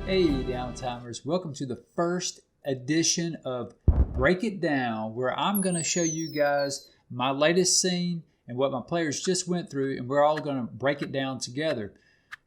Hey Downtimers, welcome to the first edition of Break It Down, where I'm going to show you guys my latest scene and what my players just went through, and we're all going to break it down together.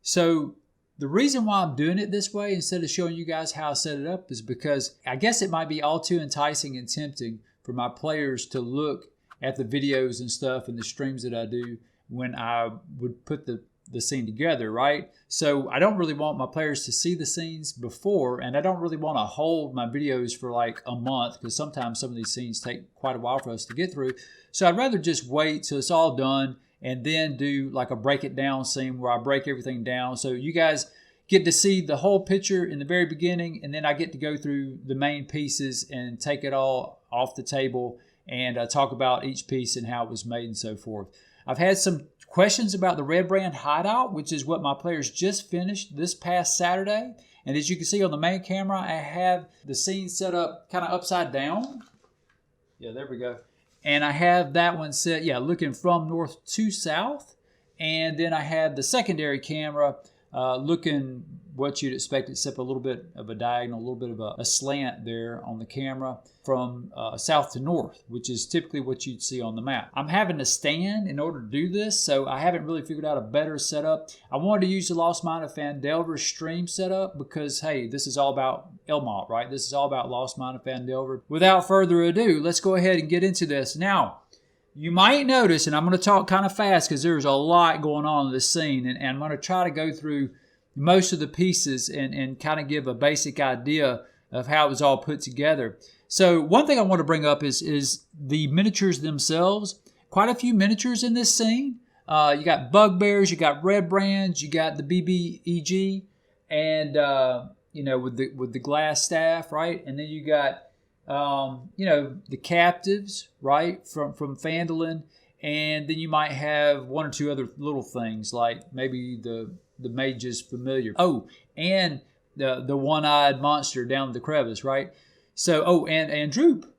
So the reason why I'm doing it this way instead of showing you guys how I set it up is because I guess it might be all too enticing and tempting for my players to look at the videos and stuff and the streams that I do when I would put the scene together, right? So I don't really want my players to see the scenes before, and I don't really want to hold my videos for like a month because sometimes some of these scenes take quite a while for us to get through. So I'd rather just wait till it's all done and then do like a break it down scene where I break everything down so you guys get to see the whole picture in the very beginning, and then I get to go through the main pieces and take it all off the table and talk about each piece and how it was made and so forth. I've had some questions about the Redbrand Hideout, which is what my players just finished this past Saturday. And as you can see on the main camera, I have the scene set up kind of upside down. Yeah, there we go. And I have that one set, looking from north to south. And then I have the secondary camera looking what you'd expect, except a little bit of a diagonal, a little bit of a slant there on the camera from south to north, which is typically what you'd see on the map. I'm having to stand in order to do this, so I haven't really figured out a better setup. I wanted to use the Lost Mine of Phandelver stream setup because, hey, this is all about Elmont, right? This is all about Lost Mine of Phandelver. Without further ado, let's go ahead and get into this. Now, you might notice, and I'm going to talk kind of fast because there's a lot going on in this scene, and I'm going to try to go through most of the pieces and kind of give a basic idea of how it was all put together. So one thing I want to bring up is the miniatures themselves. Quite a few miniatures in this scene. You got bugbears, you got Redbrands, you got the BBEG, and with the glass staff, right? And then you got the captives, right, from Phandalin, and then you might have one or two other little things like maybe the Mage's Familiar. Oh, and the one-eyed monster down the Crevasse, right? So, and Droop.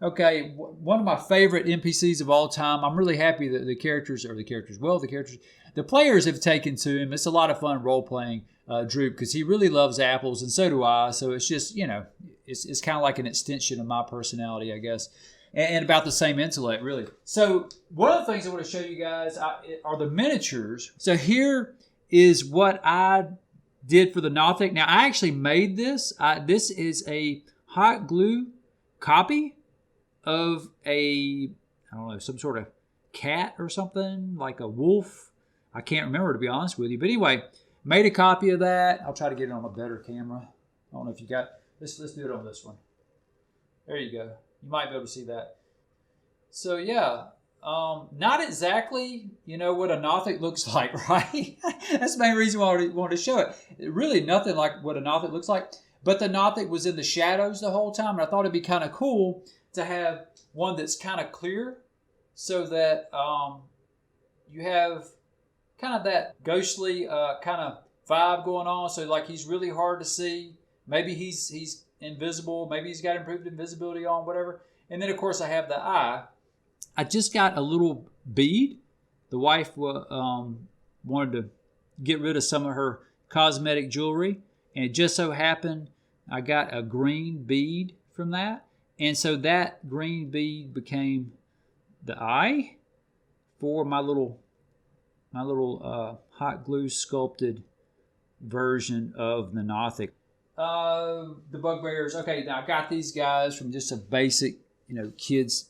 Okay, one of my favorite NPCs of all time. I'm really happy that the players have taken to him. It's a lot of fun role-playing Droop because he really loves apples, and so do I. So it's just, it's kind of like an extension of my personality, I guess. And about the same intellect, really. So one of the things I want to show you guys are the miniatures. So here is what I did for the Norfolk. Now, I actually made this. This is a hot glue copy of some sort of cat or something, like a wolf. I can't remember, to be honest with you. But anyway, made a copy of that. I'll try to get it on a better camera. I don't know if you got... Let's do it on this one. There you go. You might be able to see that. So yeah, not exactly, what a Norfolk looks like, right? That's the main reason why I wanted to show it. Really nothing like what a Norfolk looks like. But the Norfolk was in the shadows the whole time, and I thought it'd be kind of cool to have one that's kind of clear so that you have kind of that ghostly kind of vibe going on. So like he's really hard to see. Maybe he's invisible. Maybe he's got improved invisibility on, whatever. And then, of course, I have the eye. I just got a little bead. The wife wanted to get rid of some of her cosmetic jewelry. And it just so happened I got a green bead from that. And so that green bead became the eye for my little hot glue sculpted version of the Norfolk. The bugbears. Okay, now I got these guys from just a basic, kids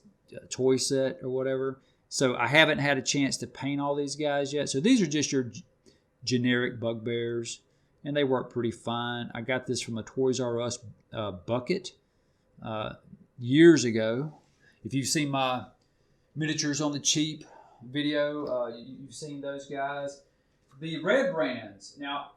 toy set or whatever. So I haven't had a chance to paint all these guys yet. So these are just your generic bugbears, and they work pretty fine. I got this from a Toys R Us bucket years ago. If you've seen my miniatures on the cheap video, you've seen those guys. The Redbrands. Now,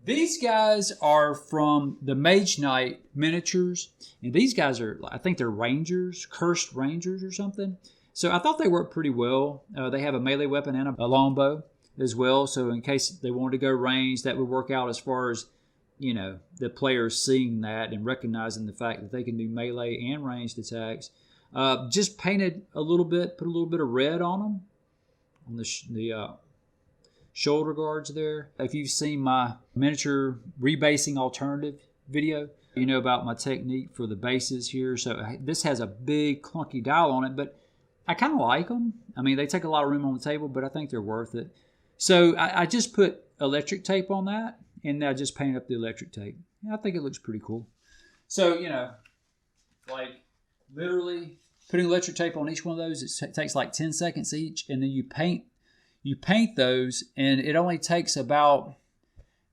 these guys are from the Mage Knight miniatures, and these guys are, I think they're Rangers, Cursed Rangers or something. So I thought they worked pretty well. They have a melee weapon and a longbow as well, so in case they wanted to go range, that would work out as far as you know, the players seeing that and recognizing the fact that they can do melee and ranged attacks. Just painted a little bit, put a little bit of red on them, on the shoulder guards there. If you've seen my miniature rebasing alternative video, you know about my technique for the bases here. So this has a big clunky dial on it, but I kind of like them. I mean, they take a lot of room on the table, but I think they're worth it. So I just put electric tape on that, and I just painted up the electric tape. I think it looks pretty cool. So, you know, like literally putting electric tape on each one of those, it takes like 10 seconds each, and then you paint those, and it only takes about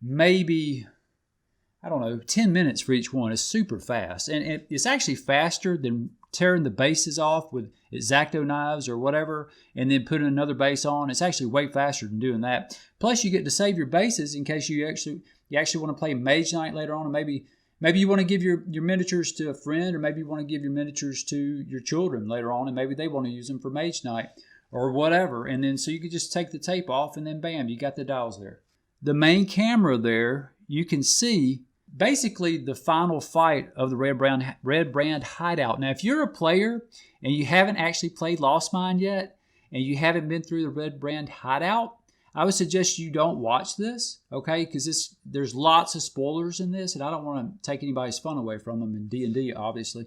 maybe, I don't know, 10 minutes for each one. It's super fast, and it's actually faster than tearing the bases off with X-Acto knives or whatever, and then putting another base on. It's actually way faster than doing that. Plus, you get to save your bases in case you actually want to play Mage Knight later on, and maybe you want to give your miniatures to a friend, or maybe you want to give your miniatures to your children later on, and maybe they want to use them for Mage Knight or whatever. And then so you could just take the tape off, and then bam, you got the dials there. The main camera there, you can see basically the final fight of the Redbrand Hideout. Now, if you're a player and you haven't actually played Lost Mine yet, and you haven't been through the Redbrand Hideout, I would suggest you don't watch this, okay? Because there's lots of spoilers in this, and I don't want to take anybody's fun away from them in D&D, obviously.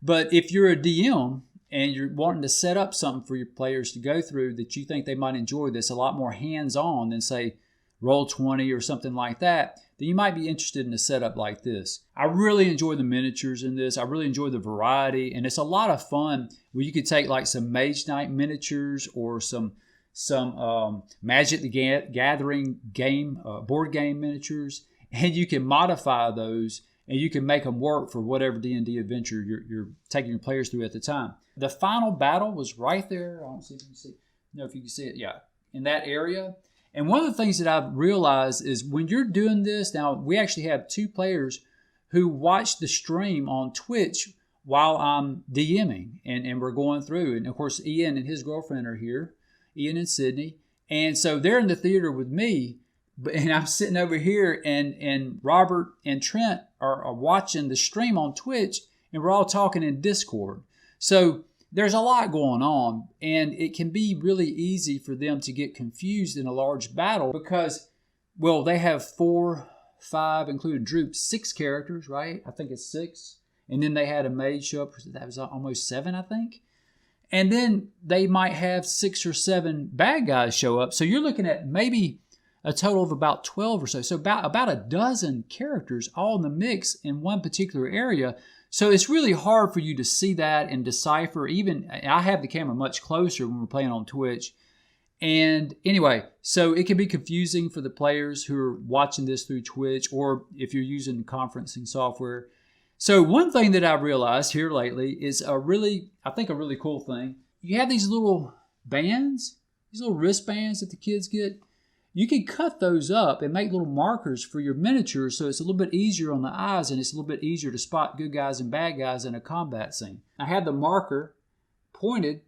But if you're a DM and you're wanting to set up something for your players to go through that you think they might enjoy, that's a lot more hands-on than, say, Roll20 or something like that, then you might be interested in a setup like this. I really enjoy the miniatures in this. I really enjoy the variety, and it's a lot of fun where you could take like some Mage Knight miniatures or some Magic the Gathering game, board game miniatures, and you can modify those and you can make them work for whatever D&D adventure you're taking your players through at the time. The final battle was right there. I don't see if you can see. No, if you can see it, yeah, in that area. And one of the things that I've realized is when you're doing this, now we actually have 2 players who watch the stream on Twitch while I'm DMing and we're going through. And of course, Ian and his girlfriend are here, Ian and Sydney. And so they're in the theater with me, and I'm sitting over here, and Robert and Trent are watching the stream on Twitch, and we're all talking in Discord. So there's a lot going on, and it can be really easy for them to get confused in a large battle because, well, they have 4, 5, including Droop, 6 characters, right? I think it's 6. And then they had a mage show up. That was almost 7, I think. And then they might have 6 or 7 bad guys show up. So you're looking at maybe a total of about 12 or so. So about a dozen characters all in the mix in one particular area. So it's really hard for you to see that and decipher. Even I have the camera much closer when we're playing on Twitch. And anyway, so it can be confusing for the players who are watching this through Twitch, or if you're using conferencing software. So one thing that I've realized here lately is I think a really cool thing. You have these little bands, these little wristbands that the kids get. You can cut those up and make little markers for your miniatures, so it's a little bit easier on the eyes, and it's a little bit easier to spot good guys and bad guys in a combat scene. I had the marker pointed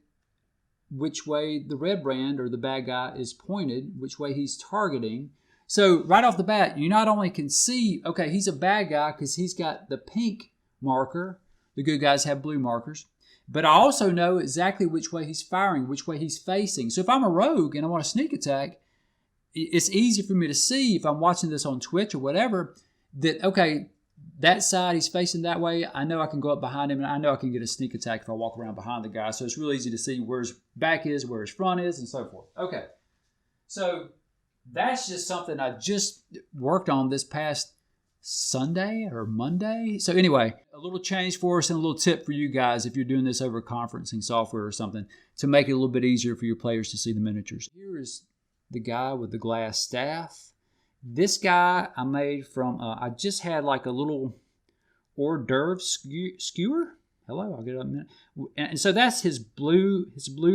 which way the Redbrand or the bad guy is pointed, which way he's targeting. So right off the bat, you not only can see, okay, he's a bad guy because he's got the pink marker. The good guys have blue markers. But I also know exactly which way he's firing, which way he's facing. So if I'm a rogue and I want to sneak attack, it's easy for me to see if I'm watching this on Twitch or whatever that, okay, that side he's facing that way. I know I can go up behind him, and I know I can get a sneak attack if I walk around behind the guy. So it's really easy to see where his back is, where his front is, and so forth. Okay, so that's just something I just worked on this past Sunday or Monday. So anyway, a little change for us and a little tip for you guys if you're doing this over conferencing software or something to make it a little bit easier for your players to see the miniatures. Here is the guy with the glass staff. This guy I made from, I just had like a little hors d'oeuvre skewer. Hello, I'll get it up in a minute. And so that's his blue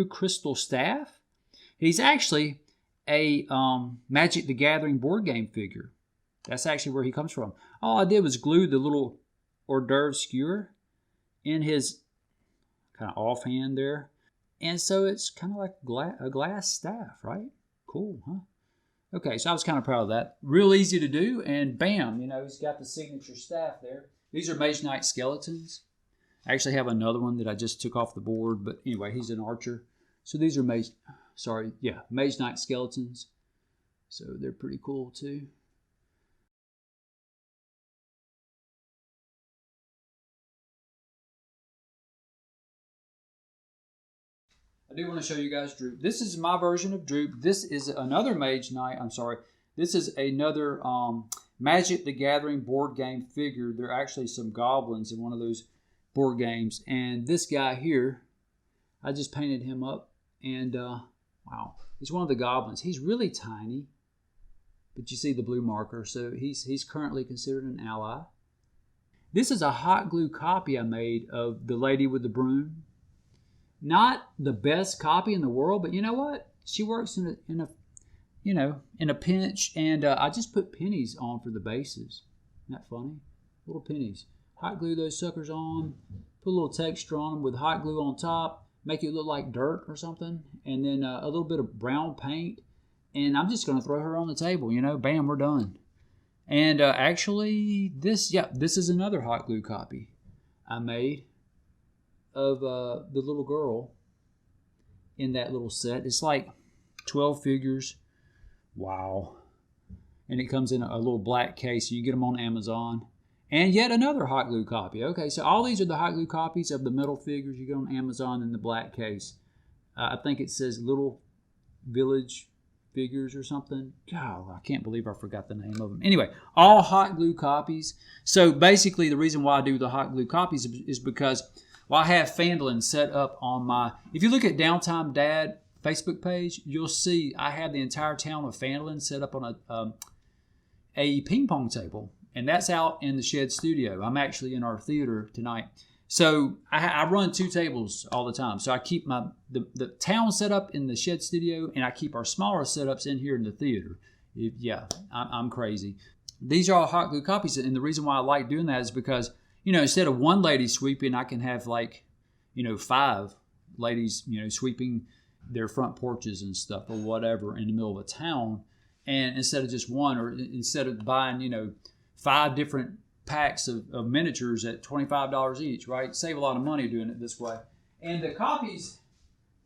crystal staff. He's actually a Magic the Gathering board game figure. That's actually where he comes from. All I did was glue the little hors d'oeuvre skewer in his kind of offhand there. And so it's kind of like a glass staff, right? Cool, huh? Okay, so I was kind of proud of that. Real easy to do, and bam, he's got the signature staff there. These are Mage Knight skeletons. I actually have another one that I just took off the board, but anyway, he's an archer. So these are Mage Knight skeletons. So they're pretty cool too. I do want to show you guys Droop. This is my version of Droop. This is another Mage Knight. I'm sorry. This is another Magic the Gathering board game figure. There are actually some goblins in one of those board games. And this guy here, I just painted him up. And wow, he's one of the goblins. He's really tiny. But you see the blue marker. So he's currently considered an ally. This is a hot glue copy I made of the lady with the broom. Not the best copy in the world, but you know what? She works in a pinch, and I just put pennies on for the bases. Isn't that funny? Little pennies. Hot glue those suckers on, put a little texture on them with hot glue on top, make it look like dirt or something, and then a little bit of brown paint, and I'm just going to throw her on the table. Bam, we're done. And actually, this is another hot glue copy I made of the little girl in that little set. It's like 12 figures. Wow. And it comes in a little black case. You get them on Amazon. And yet another hot glue copy. Okay, so all these are the hot glue copies of the metal figures you get on Amazon in the black case. I think it says Little Village Figures or something. God, I can't believe I forgot the name of them. Anyway, all hot glue copies. So basically the reason why I do the hot glue copies is because I have Phandelver set up on my... If you look at Downtime Dad Facebook page, you'll see I have the entire town of Phandelver set up on a ping pong table. And that's out in the shed studio. I'm actually in our theater tonight. So I run 2 tables all the time. So I keep the town set up in the shed studio, and I keep our smaller setups in here in the theater. I'm crazy. These are all hot glue copies, and the reason why I like doing that is because, instead of one lady sweeping, I can have 5 ladies, sweeping their front porches and stuff or whatever in the middle of a town. And instead of just one, or instead of buying, 5 different packs of miniatures at $25 each, right? Save a lot of money doing it this way. And the copies,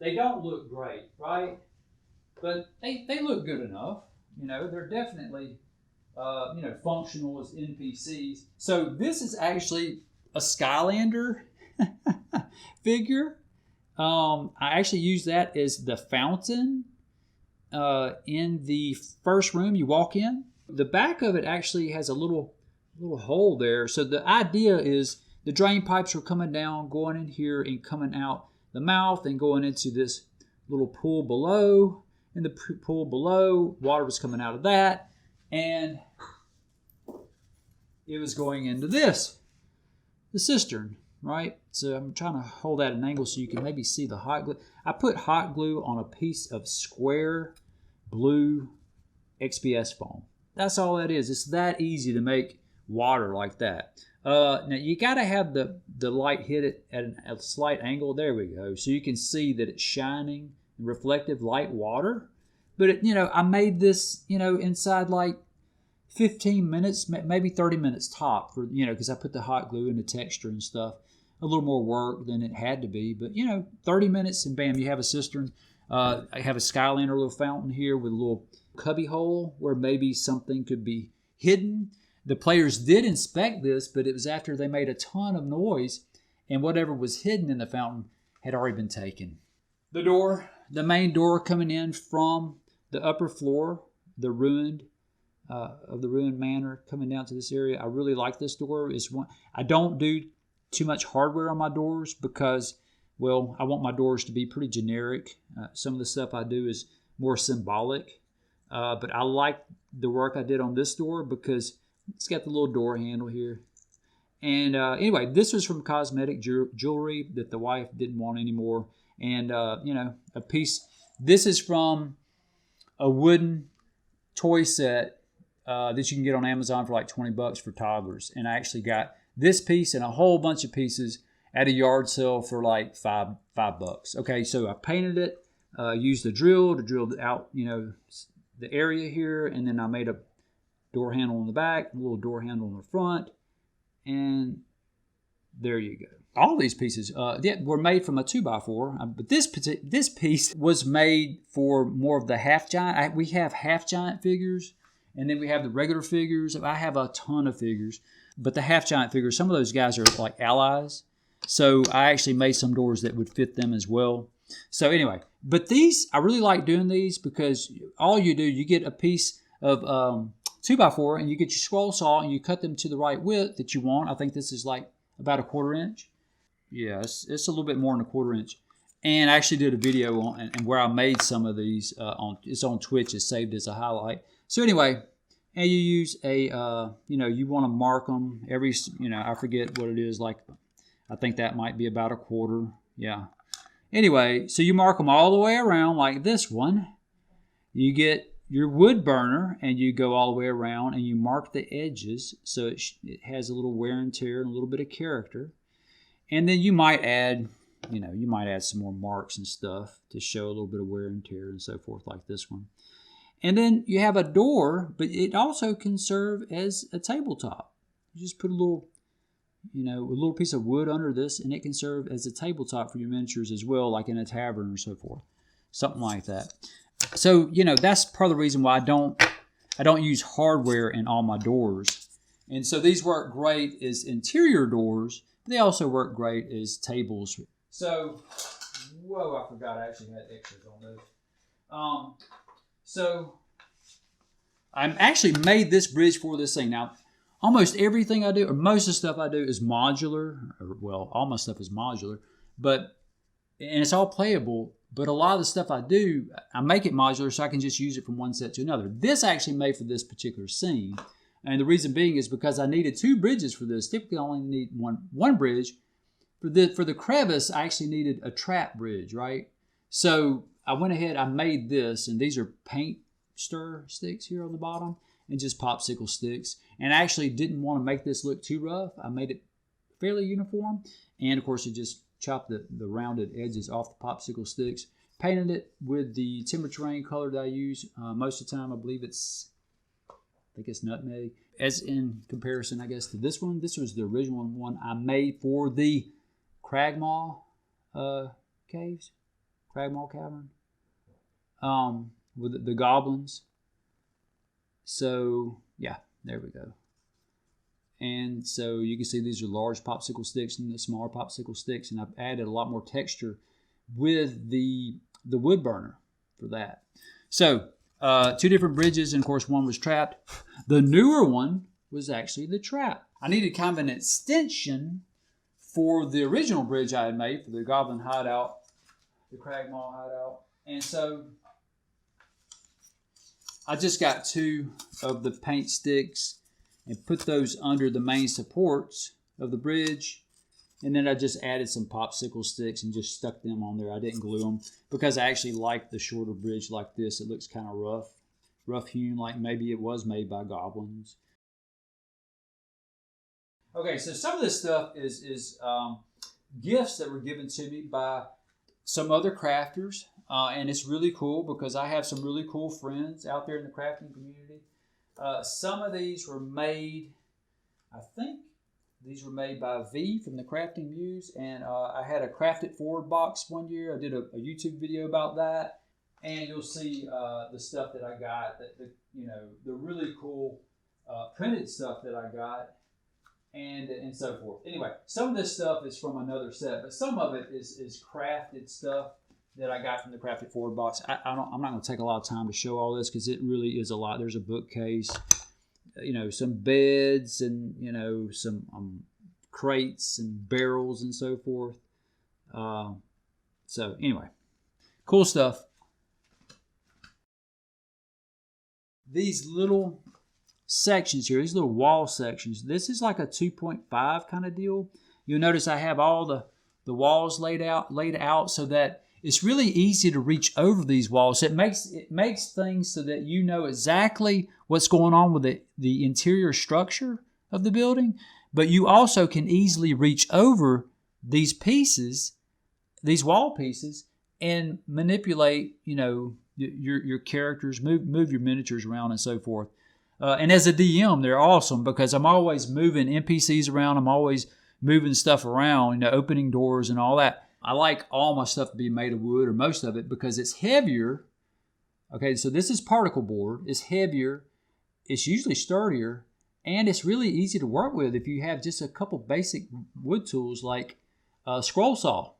they don't look great, right? But they look good enough. They're definitely, functional as NPCs. So this is actually a Skylander figure. I actually use that as the fountain in the first room you walk in. The back of it actually has a little hole there. So the idea is the drain pipes are coming down, going in here and coming out the mouth and going into this little pool below. In the pool below, water was coming out of that, and it was going into the cistern, right? So I'm trying to hold that at an angle so you can maybe see the hot glue. I put hot glue on a piece of square blue XPS foam. That's all that is. It's that easy to make water like that. Now you got to have the light hit it at a slight angle. There we go. So you can see that it's shining, reflective light water. But I made this inside 15 minutes, maybe 30 minutes top for because I put the hot glue and the texture and stuff. A little more work than it had to be, but 30 minutes and bam, you have a cistern. I have a Skylander little fountain here with a little cubby hole where maybe something could be hidden. The players did inspect this, but it was after they made a ton of noise and whatever was hidden in the fountain had already been taken. The main door coming in from the upper floor, the ruined manor coming down to this area. I really like this door. I don't do too much hardware on my doors because, well, I want my doors to be pretty generic. Some of the stuff I do is more symbolic. But I like the work I did on this door because it's got the little door handle here. And anyway, this was from cosmetic jewelry that the wife didn't want anymore. And, a piece. This is from a wooden toy set that you can get on Amazon for $20 for toddlers. And I actually got this piece and a whole bunch of pieces at a yard sale for $5. Okay, so I painted it, used a drill to drill out, the area here, and then I made a door handle on the back, a little door handle on the front, and there you go. All these pieces were made from a 2x4, but this piece was made for more of the half giant. We have half giant figures, and then we have the regular figures. I have a ton of figures, but the half giant figures, some of those guys are like allies. So I actually made some doors that would fit them as well. So anyway, but these, I really like doing these because all you do, you get a piece of 2x4 and you get your scroll saw and you cut them to the right width that you want. I think this is like about a 1/4 inch. Yeah, it's a little bit more than a 1/4 inch. And I actually did a video on and where I made some of these. It's on Twitch. It's saved as a highlight. So anyway, and you use a, you want to mark them every, I forget what it is. Like, I think that might be about a 1/4. Yeah. Anyway, so you mark them all the way around like this one. You get your wood burner and you go all the way around and you mark the edges so it has a little wear and tear and a little bit of character. And then you might add, some more marks and stuff to show a little bit of wear and tear and so forth, like this one. And then you have a door, but it also can serve as a tabletop. You just put a little piece of wood under this, and it can serve as a tabletop for your miniatures as well, like in a tavern or so forth, something like that. So that's part of the reason why I don't use hardware in all my doors. And so these work great as interior doors. They also work great as tables. So, whoa, I forgot I actually had extras on those. So, I actually made this bridge for this thing. Now, almost everything I do, or most of the stuff I do is modular. Well, all my stuff is modular. And it's all playable. But a lot of the stuff I do, I make it modular so I can just use it from one set to another. This I actually made for this particular scene. And the reason being is because I needed 2 bridges for this. Typically, I only need one bridge. For the crevice, I actually needed a trap bridge, right? So I went ahead, I made this, and these are paint stir sticks here on the bottom, and just popsicle sticks. And I actually didn't want to make this look too rough. I made it fairly uniform. And of course, I just chopped the rounded edges off the popsicle sticks. Painted it with the timber terrain color that I use. Most of the time, I believe it's nutmeg. As in comparison, I guess, to this one. This was the original one I made for the Cragmaw caves. Cragmaw cavern. With the goblins. So, yeah, there we go. And so you can see these are large popsicle sticks and the smaller popsicle sticks. And I've added a lot more texture with the wood burner for that. So, 2 different bridges, and of course one was trapped. The newer one was actually the trap. I needed kind of an extension for the original bridge I had made for the Goblin Hideout, the Cragmaw Hideout. And so I just got 2 of the paint sticks and put those under the main supports of the bridge. And then I just added some popsicle sticks and just stuck them on there. I didn't glue them because I actually like the shorter bridge like this. It looks kind of rough hewn, like maybe it was made by goblins. Okay, so some of this stuff is gifts that were given to me by some other crafters. And it's really cool because I have some really cool friends out there in the crafting community. Some of these were made, I think, these were made by V from the Crafting Muse, and I had a Craft It Forward box one year. I did a YouTube video about that, and you'll see the stuff that I got, the really cool printed stuff that I got, and so forth. Anyway, some of this stuff is from another set, but some of it is crafted stuff that I got from the Craft It Forward box. I'm not going to take a lot of time to show all this because it really is a lot. There's a bookcase. Some beds and, some crates and barrels and so forth. So anyway, cool stuff. These little sections here, these little wall sections, this is like a 2.5 kind of deal. You'll notice I have all the walls laid out so that it's really easy to reach over these walls. It makes things so that you know exactly what's going on with the interior structure of the building, but you also can easily reach over these pieces, these wall pieces, and manipulate, your characters, move your miniatures around and so forth. And as a DM, they're awesome because I'm always moving NPCs around. I'm always moving stuff around, opening doors and all that. I like all my stuff to be made of wood, or most of it, because it's heavier. Okay, so this is particle board. It's heavier. It's usually sturdier. And it's really easy to work with if you have just a couple basic wood tools like a scroll saw.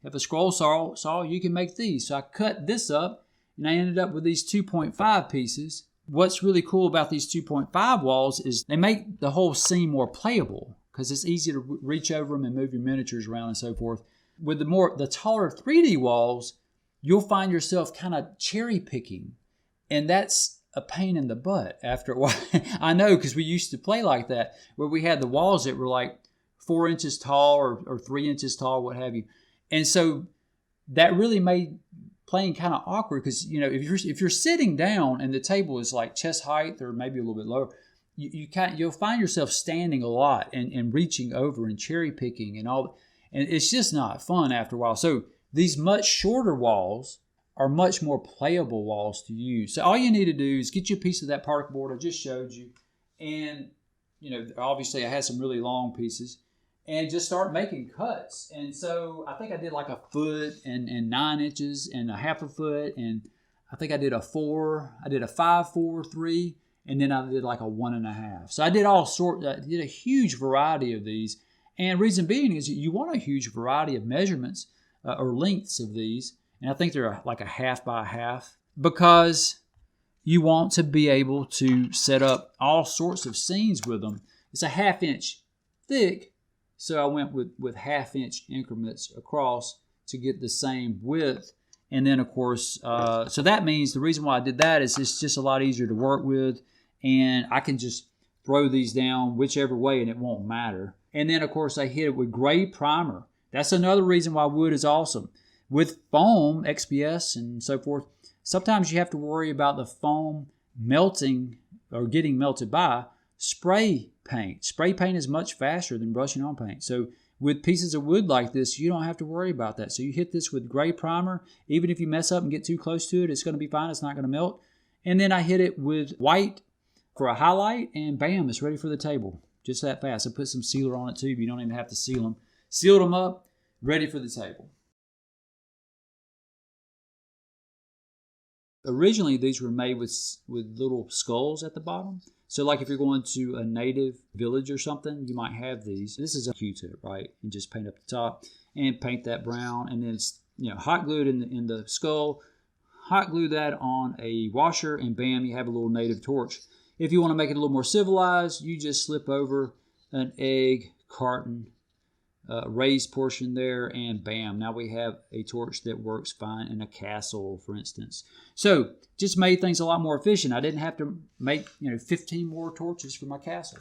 If a scroll saw, you can make these. So I cut this up, and I ended up with these 2.5 pieces. What's really cool about these 2.5 walls is they make the whole scene more playable because it's easy to reach over them and move your miniatures around and so forth. With the taller 3D walls, you'll find yourself kind of cherry picking, and that's a pain in the butt after a while. I know, because we used to play like that, where we had the walls that were like 4 inches tall or 3 inches tall, what have you. And so that really made playing kind of awkward because, if you're sitting down and the table is like chest height or maybe a little bit lower, you'll find yourself standing a lot and reaching over and cherry picking and all. And it's just not fun after a while. So these much shorter walls are much more playable walls to use. So all you need to do is get you a piece of that particle board I just showed you. And, obviously I had some really long pieces. And just start making cuts. And so I think I did like a foot and 9 inches and a half a foot. And I think I did a 4. I did a 5, 4, 3. And then I did like a 1.5. So I did I did a huge variety of these. And reason being is you want a huge variety of measurements or lengths of these. And I think they're like a 1/2 by 1/2 because you want to be able to set up all sorts of scenes with them. It's a 1/2 inch thick. So I went with 1/2 inch increments across to get the same width. And then, of course, so that means the reason why I did that is it's just a lot easier to work with. And I can just throw these down whichever way and it won't matter. And then, of course, I hit it with gray primer. That's another reason why wood is awesome. With foam, XPS, and so forth, sometimes you have to worry about the foam melting or getting melted by spray paint. Spray paint is much faster than brushing on paint. So with pieces of wood like this, you don't have to worry about that. So you hit this with gray primer. Even if you mess up and get too close to it, it's going to be fine. It's not going to melt. And then I hit it with white for a highlight, and bam, it's ready for the table. Just that fast. I put some sealer on it too, but you don't even have to seal them. Sealed them up, ready for the table. Originally, these were made with little skulls at the bottom. So like if you're going to a native village or something, you might have these. This is a Q-tip, right? And just paint up the top and paint that brown. And then it's hot glued in the skull. Hot glue that on a washer, and bam, you have a little native torch. If you want to make it a little more civilized, you just slip over an egg carton, raised portion there, and bam, now we have a torch that works fine in a castle, for instance. So just made things a lot more efficient. I didn't have to make 15 more torches for my castle.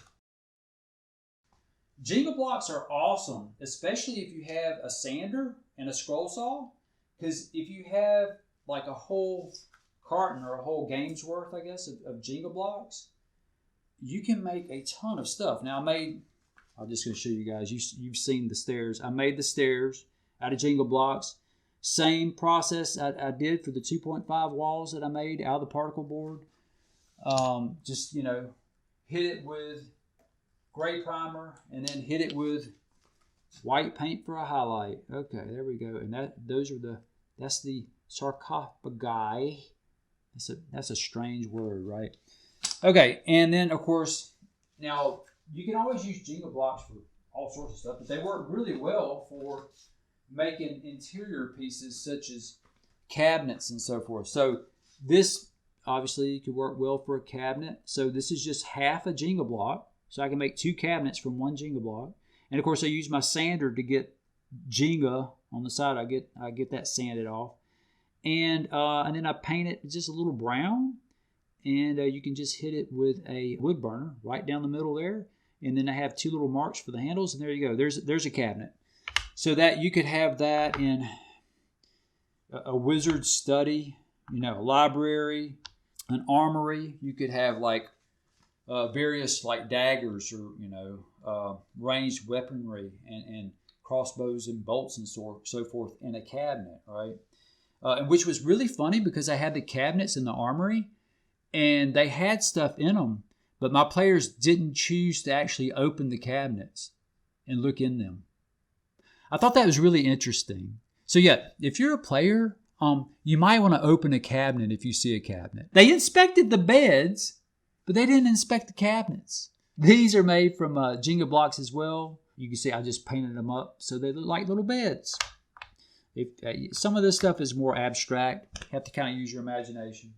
Jenga blocks are awesome, especially if you have a sander and a scroll saw, because if you have like a whole carton or a whole game's worth, I guess, of Jenga blocks, you can make a ton of stuff. Now I'm just going to show you guys. You've seen the stairs. I made the stairs out of Jenga blocks. Same process I did for the 2.5 walls that I made out of the particle board. Just, hit it with gray primer and then hit it with white paint for a highlight. Okay, there we go. And that's the sarcophagi. That's a strange word, right? Okay, and then of course, now you can always use Jenga blocks for all sorts of stuff, but they work really well for making interior pieces such as cabinets and so forth. So this obviously could work well for a cabinet. So this is just half a Jenga block. So I can make 2 cabinets from 1 Jenga block. And of course I use my sander to get Jenga on the side. I get that sanded off. And then I paint it just a little brown. And you can just hit it with a wood burner right down the middle there. And then I have 2 little marks for the handles. And there you go. There's a cabinet. So that you could have that in a wizard's study, a library, an armory. You could have like various like daggers or, ranged weaponry and crossbows and bolts and so forth in a cabinet, right? and which was really funny because I had the cabinets in the armory, and they had stuff in them, but my players didn't choose to actually open the cabinets and look in them. I thought that was really interesting. So yeah, if you're a player, you might want to open a cabinet if you see a cabinet. They inspected the beds, but they didn't inspect the cabinets. These are made from Jenga Blocks as well. You can see I just painted them up so they look like little beds. Some of this stuff is more abstract. You have to kind of use your imagination.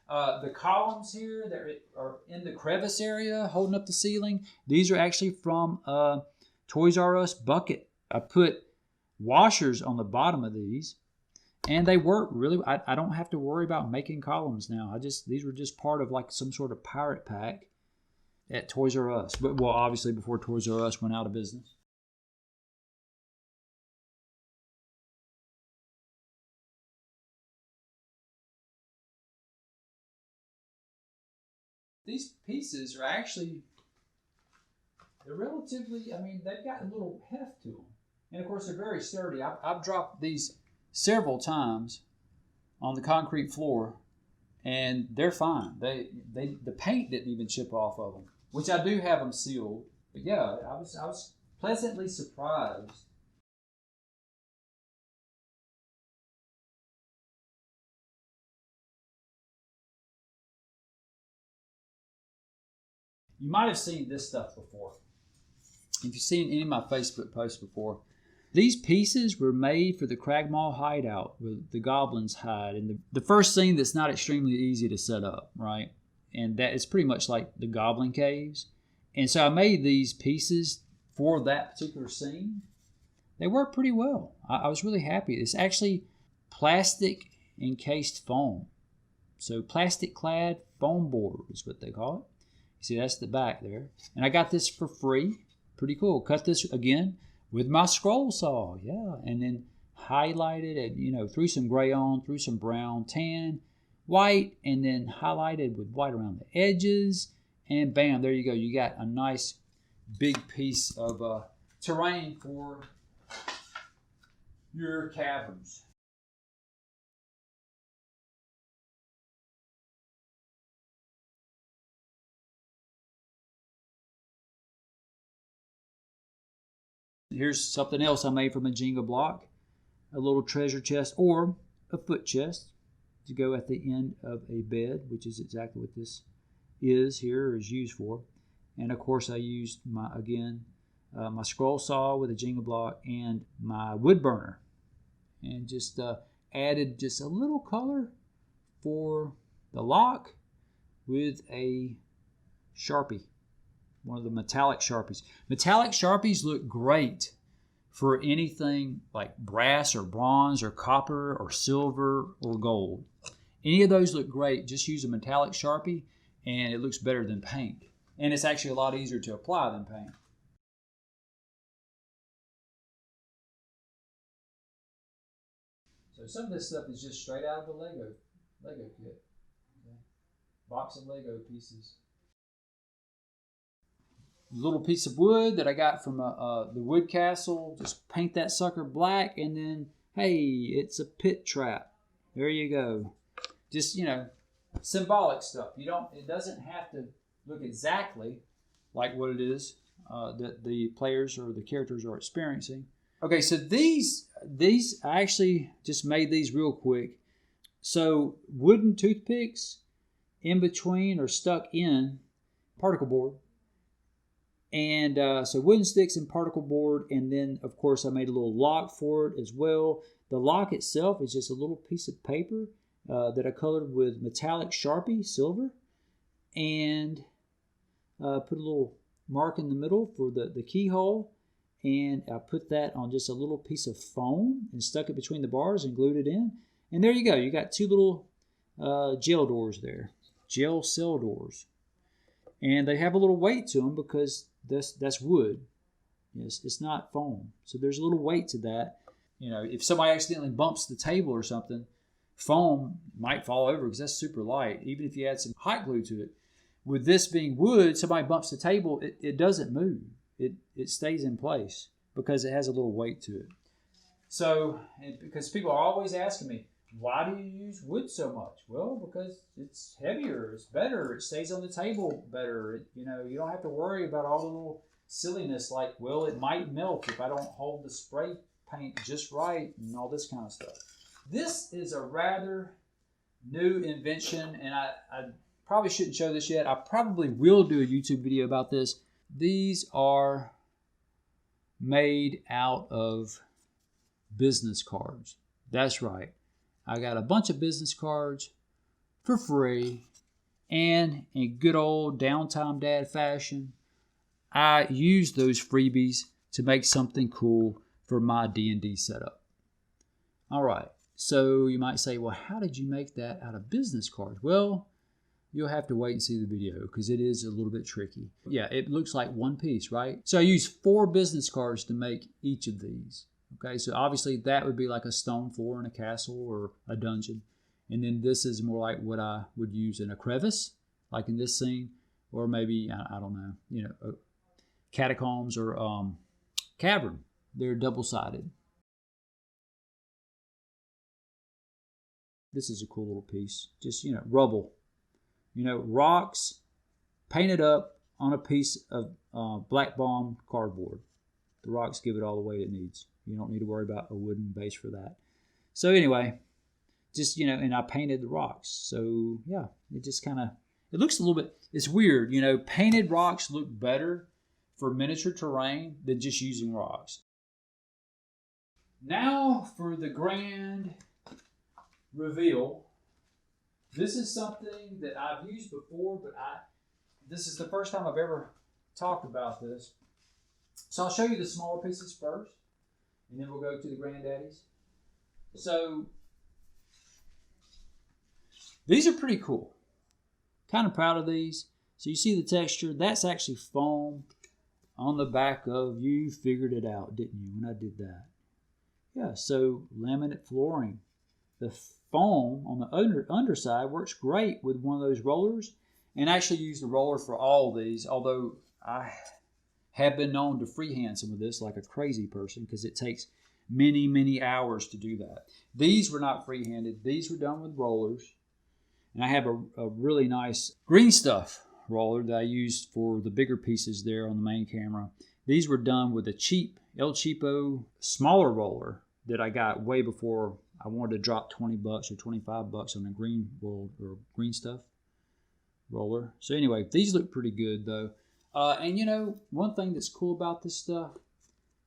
The columns here that are in the crevice area holding up the ceiling, these are actually from Toys R Us bucket. I put washers on the bottom of these, and they work really. I don't have to worry about making columns now. These were just part of like some sort of pirate pack at Toys R Us. But well, obviously before Toys R Us went out of business. These pieces are actually, they're relatively, I mean, they've got a little heft to them. And of course, they're very sturdy. I've dropped these several times on the concrete floor, and they're fine. The paint didn't even chip off of them, which I do have them sealed. But yeah, I was pleasantly surprised. You might have seen this stuff before. If you've seen any of my Facebook posts before, these pieces were made for the Cragmaw Hideout with the goblins hide. And the first scene that's not extremely easy to set up, right? And that is pretty much like the goblin caves. And so I made these pieces for that particular scene. They work pretty well. I was really happy. It's actually plastic encased foam. So plastic clad foam board is what they call it. You see, that's the back there. And I got this for free. Pretty cool. Cut this again with my scroll saw. Yeah. And then highlighted it, threw some gray on, threw some brown, tan, white, and then highlighted with white around the edges. And bam, there you go. You got a nice big piece of terrain for your caverns. Here's something else I made from a Jenga block. A little treasure chest or a foot chest to go at the end of a bed, which is exactly what this is here, or is used for. And of course I used my scroll saw with a Jenga block and my wood burner. And just added just a little color for the lock with a Sharpie. One of the metallic Sharpies. Metallic Sharpies look great for anything like brass or bronze or copper or silver or gold. Any of those look great. Just use a metallic Sharpie and it looks better than paint. And it's actually a lot easier to apply than paint. So some of this stuff is just straight out of the Lego kit. Okay. Box of Lego pieces. Little piece of wood that I got from the wood castle. Just paint that sucker black, and then hey, it's a pit trap. There you go. Just symbolic stuff. It doesn't have to look exactly like what it is that the players or the characters are experiencing. Okay, so these I actually just made these real quick. So wooden toothpicks in between or stuck in particle board. And so wooden sticks and particle board, and then of course I made a little lock for it as well. The lock itself is just a little piece of paper that I colored with metallic Sharpie, silver, and put a little mark in the middle for the keyhole, and I put that on just a little piece of foam and stuck it between the bars and glued it in. And there you go. You got two little jail doors there, jail cell doors. And they have a little weight to them because that's wood. Yes, it's not foam. So there's a little weight to that. If somebody accidentally bumps the table or something, foam might fall over because that's super light, even if you add some hot glue to it. With this being wood, somebody bumps the table, it doesn't move. It stays in place because it has a little weight to it. So, because people are always asking me, Why do you use wood so much? Well, because it's heavier, it's better, it stays on the table better. You don't have to worry about all the little silliness like, well, it might melt if I don't hold the spray paint just right and all this kind of stuff. This is a rather new invention, and I probably shouldn't show this yet. I probably will do a YouTube video about this. These are made out of business cards. That's right. I got a bunch of business cards for free, and in good old Downtime Dad fashion, I used those freebies to make something cool for my D&D setup. All right, so you might say, well, how did you make that out of business cards? Well, you'll have to wait and see the video because it is a little bit tricky. Yeah, it looks like one piece, right? So I used 4 business cards to make each of these. Okay, so obviously that would be like a stone floor in a castle or a dungeon. And then this is more like what I would use in a crevice, like in this scene, or maybe, I don't know, catacombs or cavern. They're double-sided. This is a cool little piece. Just, rubble. Rocks painted up on a piece of black bomb cardboard. The rocks give it all the weight it needs. You don't need to worry about a wooden base for that. So anyway, just, and I painted the rocks. So yeah, it just kind of, it looks a little bit, it's weird. Painted rocks look better for miniature terrain than just using rocks. Now for the grand reveal. This is something that I've used before, but this is the first time I've ever talked about this. So I'll show you the smaller pieces first, and then we'll go to the granddaddies. So these are pretty cool. Kind of proud of these. So you see the texture. That's actually foam on the back of, you figured it out, didn't you, when I did that? Yeah, so laminate flooring. The foam on the underside works great with one of those rollers. And I actually use the roller for all these, although I have been known to freehand some of this like a crazy person because it takes many, many hours to do that. These were not freehanded. These were done with rollers. And I have a really nice green stuff roller that I used for the bigger pieces there on the main camera. These were done with a cheap El Cheapo smaller roller that I got way before I wanted to drop $20 or $25 on a green world or green stuff roller. So anyway, these look pretty good though. And one thing that's cool about this stuff,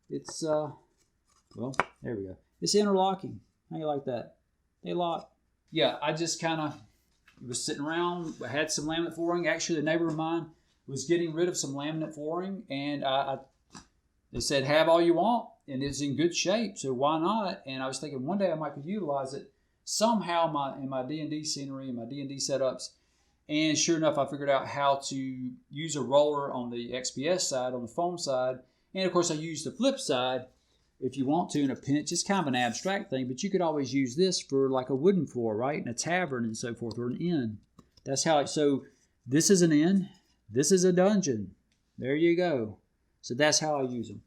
it's well, there we go. It's interlocking. How you like that? They lock. Yeah, I just kind of was sitting around. I had some laminate flooring. Actually, a neighbor of mine was getting rid of some laminate flooring, and they said, have all you want, and it's in good shape, so why not? And I was thinking one day I might could utilize it somehow in my D&D scenery and my D&D setups. And sure enough, I figured out how to use a roller on the XPS side, on the foam side. And of course, I used the flip side if you want to in a pinch. It's kind of an abstract thing, but you could always use this for like a wooden floor, right? In a tavern and so forth, or an inn. That's how so this is an inn. This is a dungeon. There you go. So that's how I use them.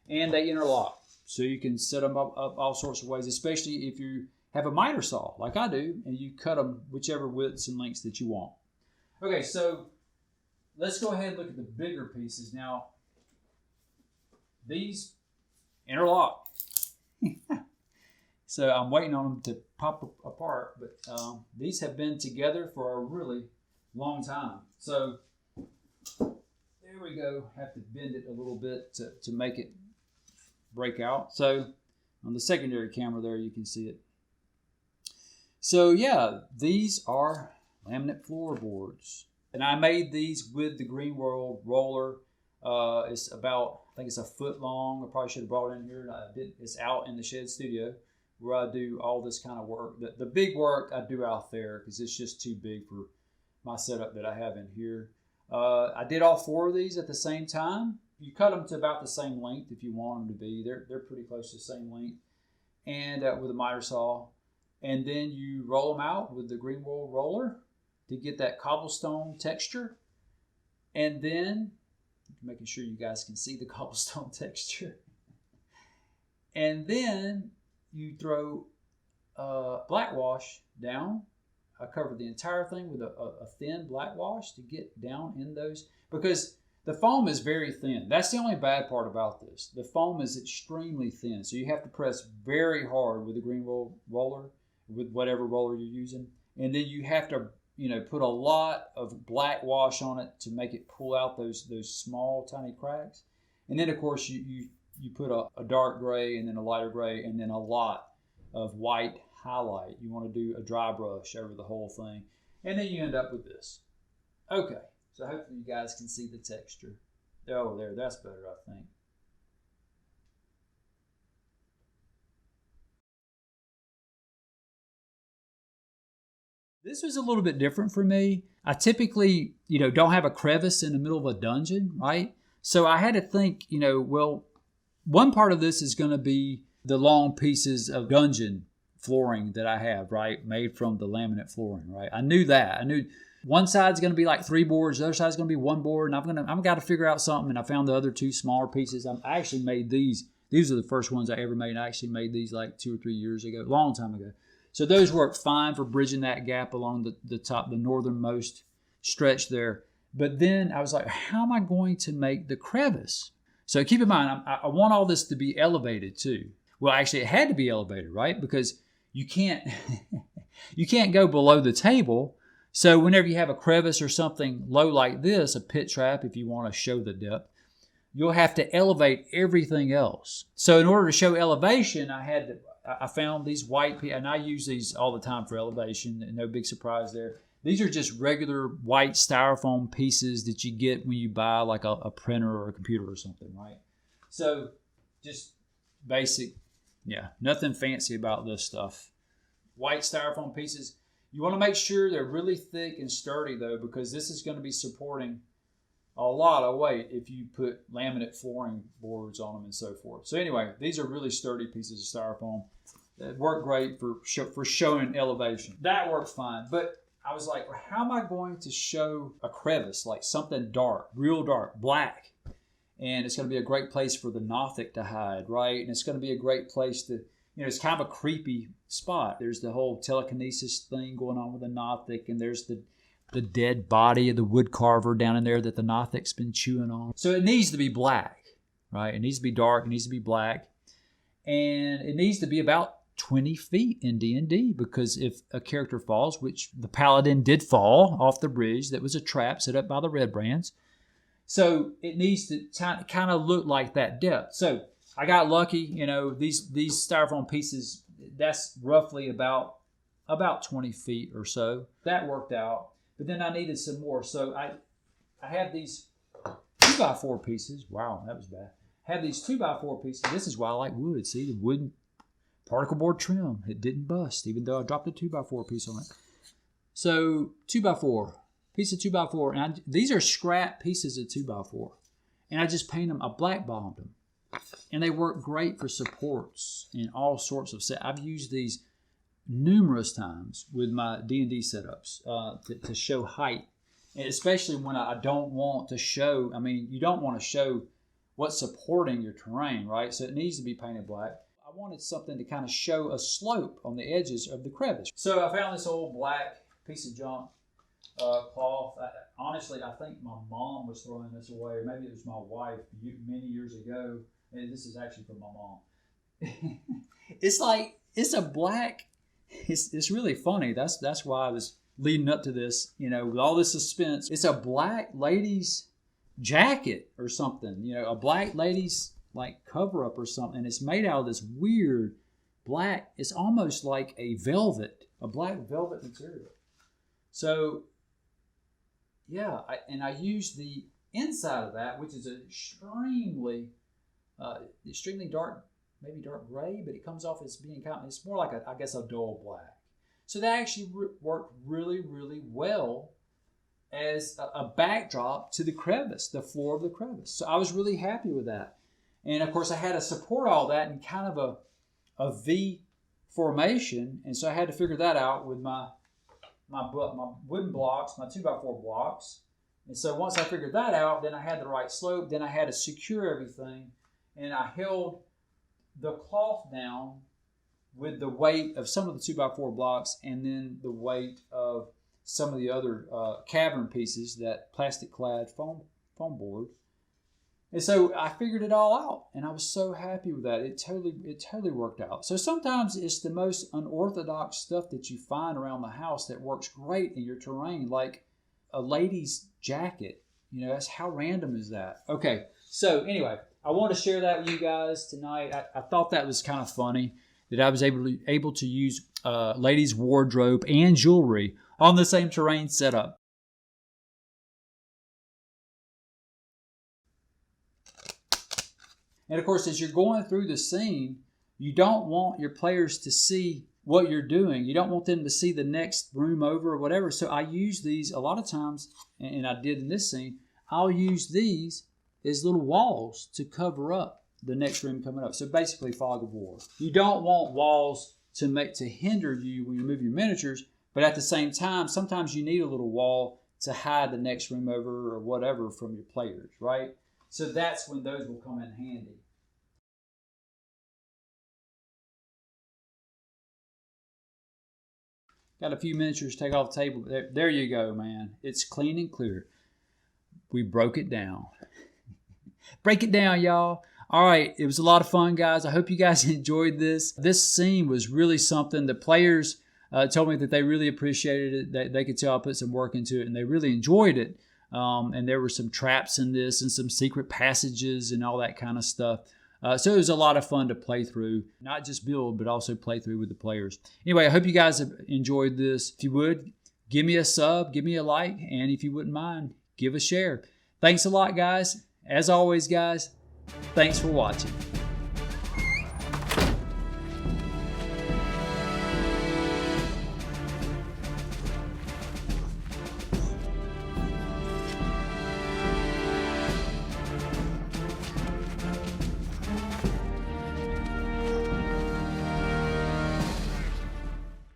And they interlock. So you can set them up all sorts of ways, especially if you have a miter saw like I do, and you cut them whichever widths and lengths that you want. Okay, so let's go ahead and look at the bigger pieces. Now, these interlock. So I'm waiting on them to pop apart, but these have been together for a really long time. So there we go. Have to bend it a little bit to make it break out. So on the secondary camera there, you can see it. So yeah, these are laminate floorboards. And I made these with the Green World roller. It's about, I think it's a foot long. I probably should have brought it in here. And I did. It's out in the shed studio where I do all this kind of work. The big work I do out there because it's just too big for my setup that I have in here. I did all 4 of these at the same time. You cut them to about the same length if you want them to be. They're pretty close to the same length. And with a miter saw. And then you roll them out with the Green World roller to get that cobblestone texture. And then, making sure you guys can see the cobblestone texture. And then you throw black wash down. I covered the entire thing with a thin black wash to get down in those, because the foam is very thin. That's the only bad part about this. The foam is extremely thin, so you have to press very hard with the green roller, with whatever roller you're using, and then you have to, you know, put a lot of black wash on it to make it pull out those small tiny cracks. And then of course you put a dark gray and then a lighter gray and then a lot of white highlight. You want to do a dry brush over the whole thing, and then you end up with this. Okay, so hopefully you guys can see the texture. Oh, there, that's better, I think. This was a little bit different for me. I typically, you know, don't have a crevice in the middle of a dungeon, right? So I had to think, you know, well, one part of this is going to be the long pieces of dungeon flooring that I have, right? Made from the laminate flooring, right? I knew that. I knew one side's going to be like 3 boards, the other side's going to be 1 board, and I've got to figure out something. And I found the other 2 smaller pieces. I actually made these. These are the first ones I ever made. I actually made these like 2 or 3 years ago, a long time ago. So those work fine for bridging that gap along the top, the northernmost stretch there. But then I was like, how am I going to make the crevice? So keep in mind, I want all this to be elevated too. Well, actually, it had to be elevated, right? Because you can't you can't go below the table. So whenever you have a crevice or something low like this, a pit trap, if you want to show the depth, you'll have to elevate everything else. So in order to show elevation, I found these white, and I use these all the time for elevation. No big surprise there. These are just regular white styrofoam pieces that you get when you buy like a printer or a computer or something, right? So just basic, yeah, nothing fancy about this stuff. White styrofoam pieces. You want to make sure they're really thick and sturdy though, because this is going to be supporting a lot of weight if you put laminate flooring boards on them and so forth. So anyway, these are really sturdy pieces of styrofoam that work great for showing elevation. That works fine, but I was like, well, how am I going to show a crevice, like something dark, real dark, black? And it's going to be a great place for the Norfolk to hide, right? And it's going to be a great place to, you know, it's kind of a creepy spot. There's the whole telekinesis thing going on with the Norfolk, and there's the dead body of the wood carver down in there that the Norfolk's been chewing on. So it needs to be black, right? It needs to be dark, it needs to be black, and it needs to be about 20 feet in D&D, because if a character falls, which the paladin did fall off the bridge, that was a trap set up by the Redbrands. So it needs to kind of look like that depth. So I got lucky, you know, these styrofoam pieces, that's roughly about 20 feet or so. That worked out. But then I needed some more. So I have these 2x4 pieces. Wow, that was bad. I have these 2x4 pieces. This is why I like wood. See, the wooden particle board trim. It didn't bust, even though I dropped a 2x4 piece on it. So 2x4, piece of 2x4. And these are scrap pieces of 2x4. And I just paint them, I black bombed them. And they work great for supports and all sorts of set. I've used these numerous times with my D&D setups to show height, and especially when I don't want to show, I mean, you don't want to show what's supporting your terrain, right? So it needs to be painted black. I wanted something to kind of show a slope on the edges of the crevice. So I found this old black piece of junk cloth. Honestly, I think my mom was throwing this away, or maybe it was my wife many years ago. And this is actually from my mom. It's like, it's a black, it's really funny. That's why I was leading up to this, you know, with all this suspense. It's a black lady's jacket or something, you know, a black lady's like cover up or something. And it's made out of this weird black, it's almost like a velvet, a black velvet material. So yeah, I used the inside of that, which is extremely dark, maybe dark gray, but it comes off as being kind of, it's more like I guess a dull black. So that actually worked really, really well as a backdrop to the crevice, the floor of the crevice. So I was really happy with that. And of course I had to support all that in kind of a V formation. And so I had to figure that out with my wooden blocks, my 2x4 blocks. And so once I figured that out, then I had the right slope, then I had to secure everything. And I held the cloth down with the weight of some of the 2x4 blocks and then the weight of some of the other cavern pieces, that plastic clad foam board. And so I figured it all out, and I was so happy with that. It totally worked out. So sometimes it's the most unorthodox stuff that you find around the house that works great in your terrain, like a lady's jacket. You know, that's how random is that? Okay, so anyway, I want to share that with you guys tonight. I thought that was kind of funny that I was able to use ladies' wardrobe and jewelry on the same terrain setup. And of course, as you're going through the scene, you don't want your players to see what you're doing. You don't want them to see the next room over or whatever. So I use these a lot of times, and I did in this scene, I'll use these as little walls to cover up the next room coming up. So basically fog of war. You don't want walls to hinder you when you move your miniatures, but at the same time, sometimes you need a little wall to hide the next room over or whatever from your players, right? So that's when those will come in handy. Got a few miniatures to take off the table. There you go, man. It's clean and clear. We broke it down. Break it down, y'all. All right, it was a lot of fun, guys. I hope you guys enjoyed this. This scene was really something. The players told me that they really appreciated it. They could tell I put some work into it, and they really enjoyed it. And there were some traps in this and some secret passages and all that kind of stuff. So it was a lot of fun to play through, not just build, but also play through with the players. Anyway, I hope you guys have enjoyed this. If you would, give me a sub, give me a like, and if you wouldn't mind, give a share. Thanks a lot, guys. As always, guys, thanks for watching.